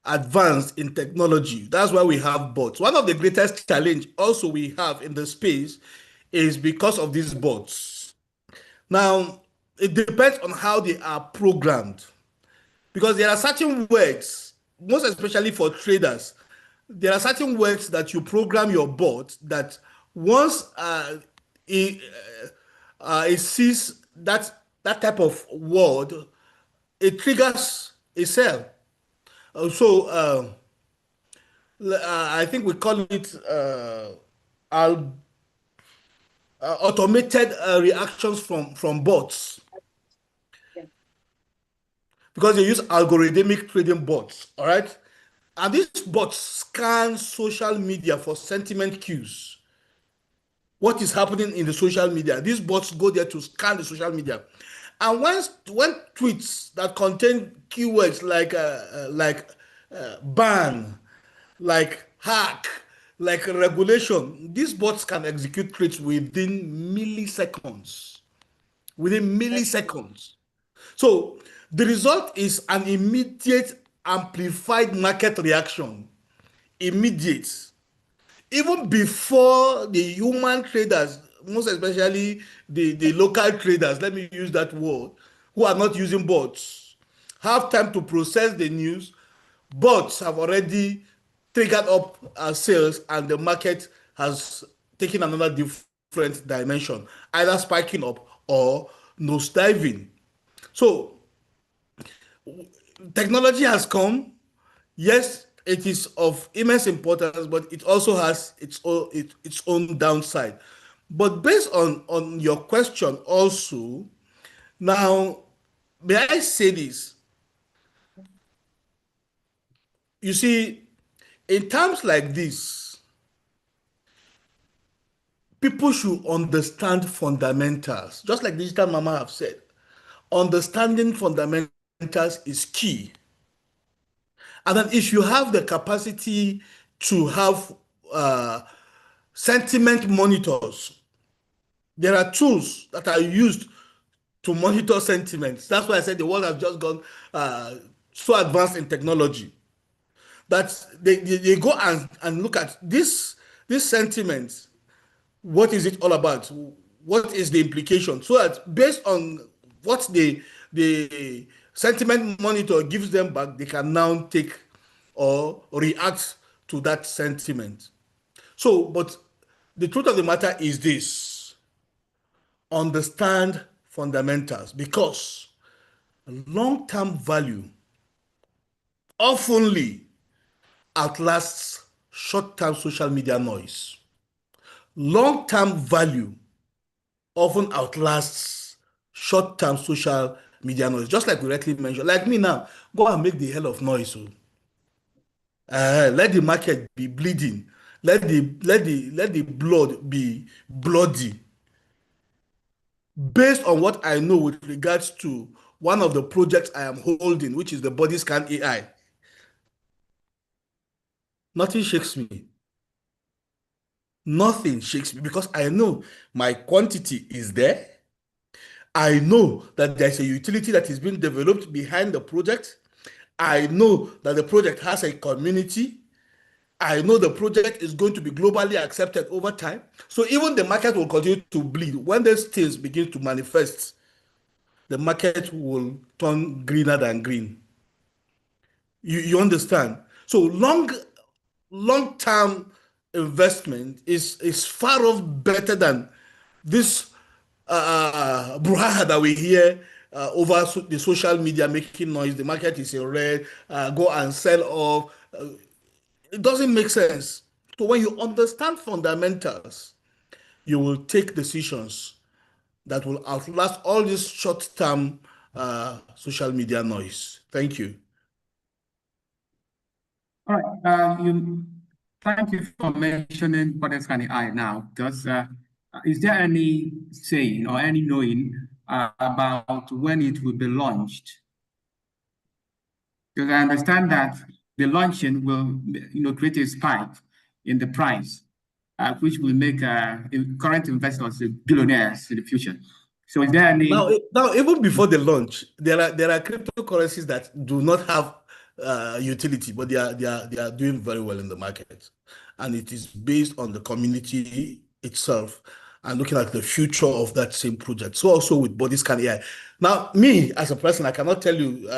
advanced in technology. That's why we have bots. One of the greatest challenge also we have in the space is because of these bots. Now, it depends on how they are programmed, because there are certain words, most especially for traders, there are certain words that you program your bot that once it sees that type of word, it triggers a sell. I think we call it automated reactions from bots, because they use algorithmic trading bots. All right, and these bots scan social media for sentiment cues. What is happening in the social media? These bots go there to scan the social media, and when tweets that contain keywords like ban, like hack, like regulation, these bots can execute trades within milliseconds. Within milliseconds. So the result is an immediate amplified market reaction. Immediate. Even before the human traders, most especially the local traders, let me use that word, who are not using bots, have time to process the news, bots have already triggered up sales, and the market has taken another different dimension, either spiking up or nosediving. So technology has come. Yes, it is of immense importance, but it also has its own downside. But based on your question also, now, may I say this? You see, in times like this, people should understand fundamentals. Just like Digital Mama have said, understanding fundamentals is key. And then if you have the capacity to have uh, sentiment monitors, there are tools that are used to monitor sentiments. That's why I said the world has just gone so advanced in technology that they go and look at this sentiment. What is it all about? What is the implication? So that based on what the sentiment monitor gives them back, they can now take or react to that sentiment. So, but the truth of the matter is this: understand fundamentals, because long-term value oftenly outlasts short-term social media noise. Long-term value often outlasts short-term social media noise, just like we rightly mentioned. Like me now, go and make the hell of noise. So, let the market be bleeding. Let the blood be bloody. Based on what I know with regards to one of the projects I am holding, which is the body scan AI, nothing shakes me. Nothing shakes me because I know my quantity is there. I know that there's a utility that is being developed behind the project. I know that the project has a community. I know the project is going to be globally accepted over time. So even the market will continue to bleed. When these things begin to manifest, the market will turn greener than green. You understand? So long-term investment is far off better than this brouhaha that we hear over the social media making noise. The market is in red. Go and sell off. It doesn't make sense. So when you understand fundamentals, you will take decisions that will outlast all this short-term social media noise. Thank you. All right. Thank you for mentioning body scanning eye now. Is there any saying or any knowing about when it will be launched? Because I understand that the launching will, create a spike in the price, which will make current investors billionaires in the future. So is there any now even before the launch, there are cryptocurrencies that do not have utility, but they are doing very well in the market, and it is based on the community itself and looking at the future of that same project. So also with body scan AI. Now, me as a person, I cannot tell you,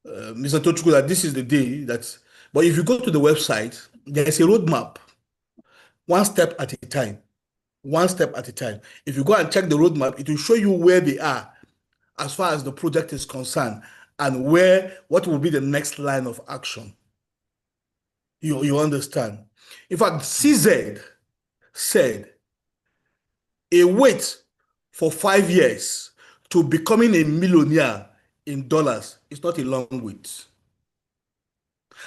Mr. Tochukwu, that this is the day that. But if you go to the website, there is a roadmap, one step at a time. One step at a time. If you go and check the roadmap, it will show you where they are as far as the project is concerned and what will be the next line of action. You understand? In fact, CZ said a wait for 5 years to becoming a millionaire in dollars is not a long wait.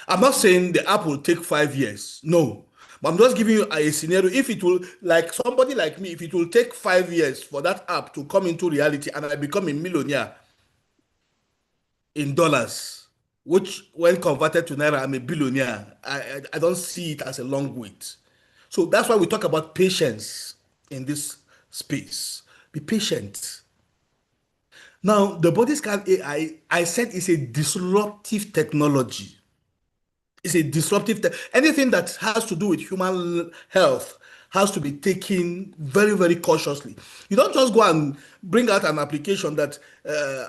I'm not saying the app will take 5 years. No. But I'm just giving you a scenario. If it will, like somebody like me, if it will take 5 years for that app to come into reality and I become a millionaire in dollars, which when converted to Naira, I'm a billionaire, I don't see it as a long wait. So that's why we talk about patience in this space. Be patient. Now, the body scan AI, I said, is a disruptive technology. It's a disruptive. Anything that has to do with human health has to be taken very, very cautiously. You don't just go and bring out an application that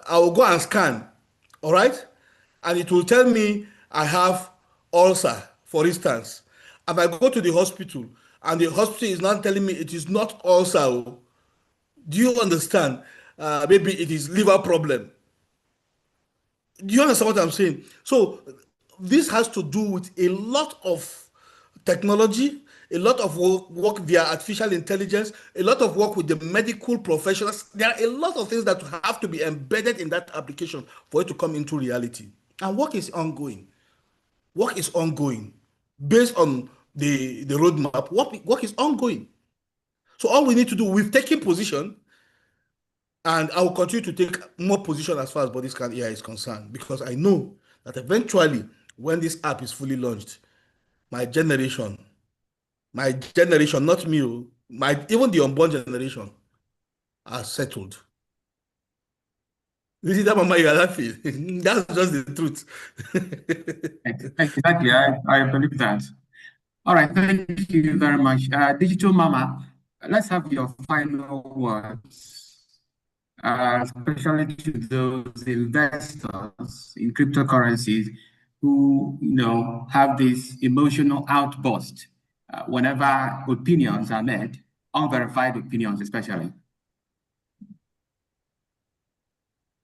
I will go and scan, all right? And it will tell me I have ulcer, for instance. And I go to the hospital, and the hospital is not telling me it is not ulcer. Do you understand? Maybe it is liver problem. Do you understand what I'm saying? So this has to do with a lot of technology, a lot of work via artificial intelligence, a lot of work with the medical professionals. There are a lot of things that have to be embedded in that application for it to come into reality. And work is ongoing. Work is ongoing based on the roadmap. Work is ongoing. So all we need to do, we've taken position, and I will continue to take more position as far as body scan AI is concerned, because I know that eventually, when this app is fully launched, my generation, not me, even the unborn generation, are settled. You see that, Mama, you are laughing. That's just the truth. Exactly, I believe that. All right, thank you very much. Digital Mama, let's have your final words, especially to those investors in cryptocurrencies who, have this emotional outburst whenever opinions are made, unverified opinions especially.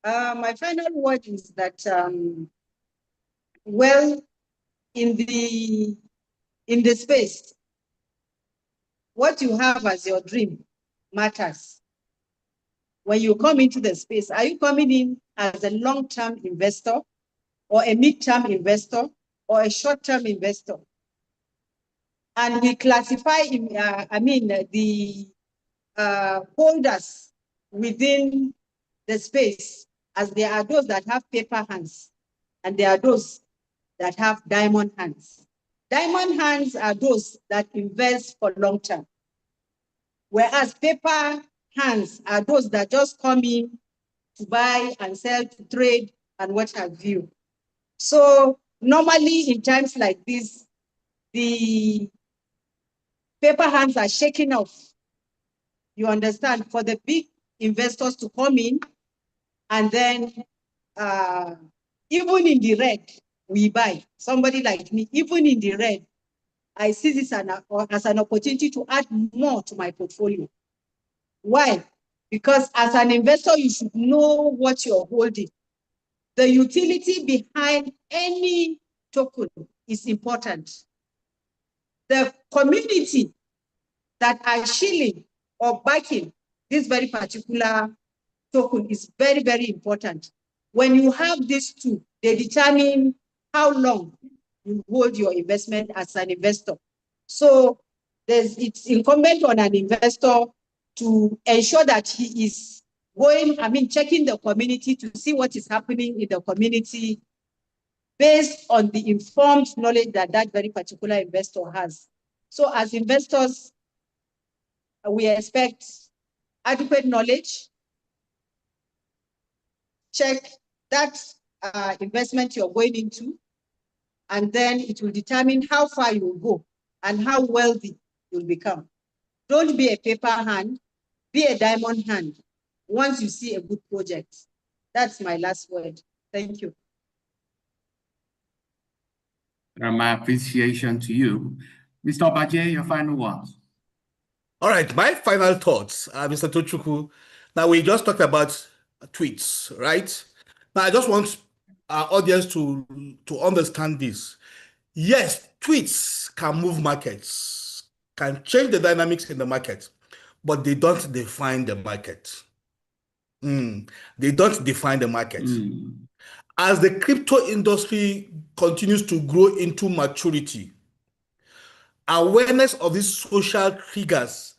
My final word is that, well, in the space, what you have as your dream matters. When you come into the space, are you coming in as a long-term investor, or a mid-term investor, or a short-term investor? And we classify, the holders within the space, as there are those that have paper hands, and there are those that have diamond hands. Diamond hands are those that invest for long term, whereas paper hands are those that just come in to buy and sell, to trade, and what have you. So normally in times like this, the paper hands are shaking off. You understand? For the big investors to come in, and then even in the red, we buy. Somebody like me, even in the red, I see this as an opportunity to add more to my portfolio. Why? Because as an investor, you should know what you're holding. The utility behind any token is important. The community that are shilling or backing this very particular token is very, very important. When you have these two, they determine how long you hold your investment as an investor. So it's incumbent on an investor to ensure that he is checking the community to see what is happening in the community based on the informed knowledge that that very particular investor has. So as investors, we expect adequate knowledge. Check that investment you're going into, and then it will determine how far you will go and how wealthy you'll become. Don't be a paper hand, be a diamond hand once you see a good project. That's my last word. Thank you. My appreciation to you. Mr. Obaje, your final words. All right, my final thoughts, Mr. Tochukwu. Now, we just talked about tweets, right? Now, I just want our audience to understand this. Yes, tweets can move markets, can change the dynamics in the market, but they don't define the market. They don't define the market. As the crypto industry continues to grow into maturity, awareness of these social triggers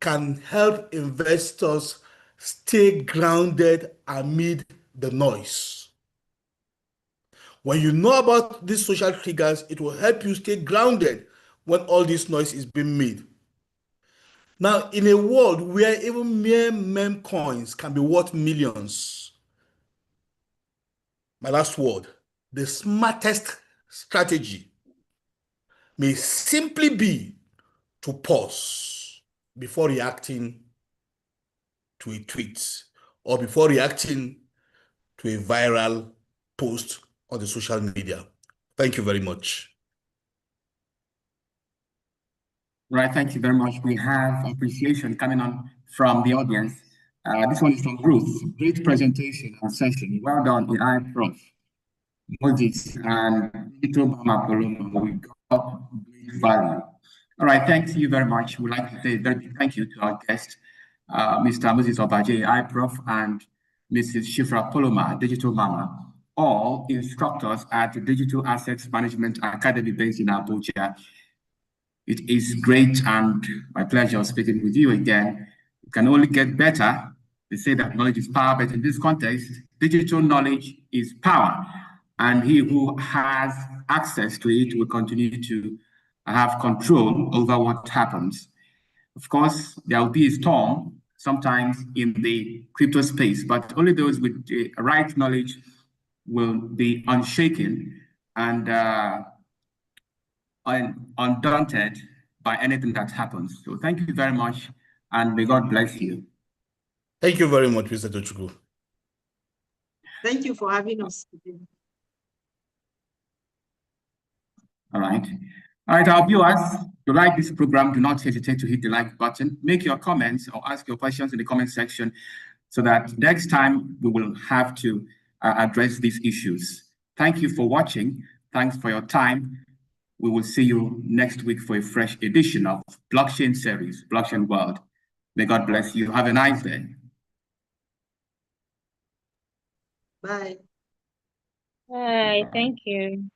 can help investors stay grounded amid the noise. When you know about these social triggers, it will help you stay grounded when all this noise is being made. Now, in a world where even mere meme coins can be worth millions, my last word, the smartest strategy may simply be to pause before reacting to a tweet or before reacting to a viral post on the social media. Thank you very much. Right, thank you very much. We have appreciation coming on from the audience. This one is from Ruth. Great presentation and session. Well done, AI Prof. Moses and Digital DAMA Poloma. We got great value. All right, thank you very much. We'd like to say a very big thank you to our guest, Mr. Moses Obaje, Prof, and Mrs. Shiphra Poloma, Digital Mama, all instructors at the Digital Assets Management Academy based in Abuja. It is great and my pleasure speaking with you again. It can only get better. They say that knowledge is power, but in this context, digital knowledge is power. And he who has access to it will continue to have control over what happens. Of course, there will be a storm sometimes in the crypto space, but only those with the right knowledge will be unshaken and undaunted by anything that happens. So thank you very much, and may God bless you. Thank you very much, Mr. Tochukwu. Thank you for having us today. All right. All right, our viewers, if you like this program, do not hesitate to hit the like button. Make your comments or ask your questions in the comment section so that next time we will have to address these issues. Thank you for watching. Thanks for your time. We will see you next week for a fresh edition of Blockchain Series, Blockchain World. May God bless you. Have a nice day. Bye. Bye. Thank you.